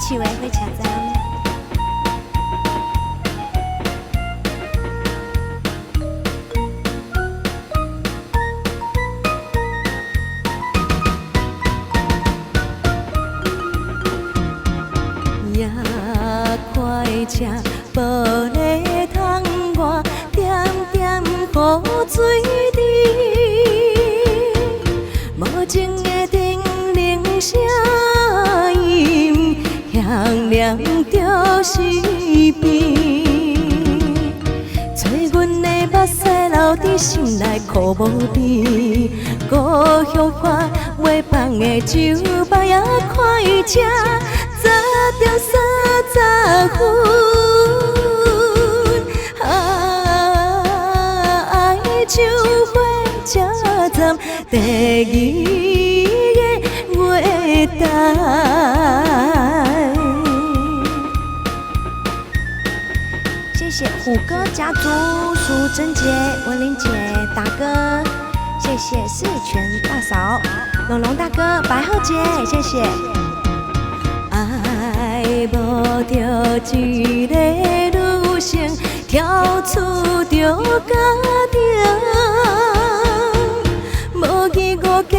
市委火车站。也快车玻璃窗外，点点雨水滴，无情的叮铃声音，响亮着耳边，催阮的目屎流伫心内苦无味，故乡看月放的酒吧也快车。10:30分，爱像火车站第2个月台。谢谢虎哥家族、苏贞杰、文玲姐、大哥，谢谢四全大嫂、龙龙大哥、白鹤姐，谢谢。爱无着一个女性，跳出着家庭，无义无假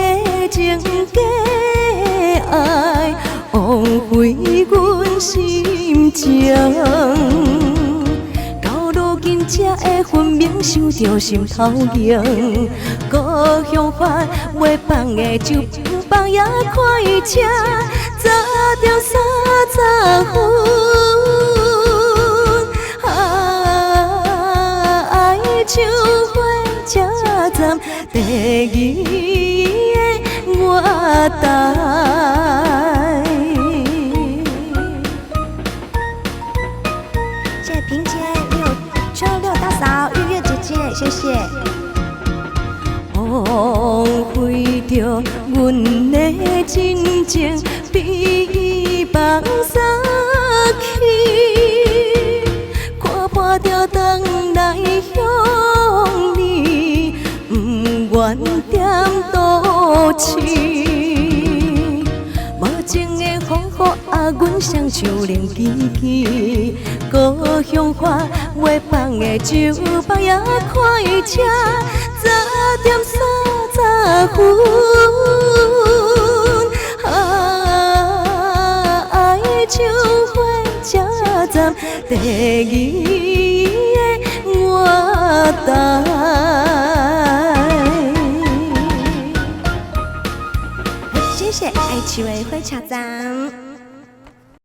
情假爱，枉费阮心情。到如今才会分明想着心头痒，故乡番月放的酒放也快车。10:30分，爱像火车站第2个月台。谢谢萍姐、秋六大嫂、月月姐姐，谢谢。枉费着阮的真情被放撒去，看破着回来向你，不愿踮倒市。无情的风雨啊，阮双手冷记记，故乡看月放的酒吧也快车。10:30分，爱像火车站第2个月台。谢谢爱市委火车站。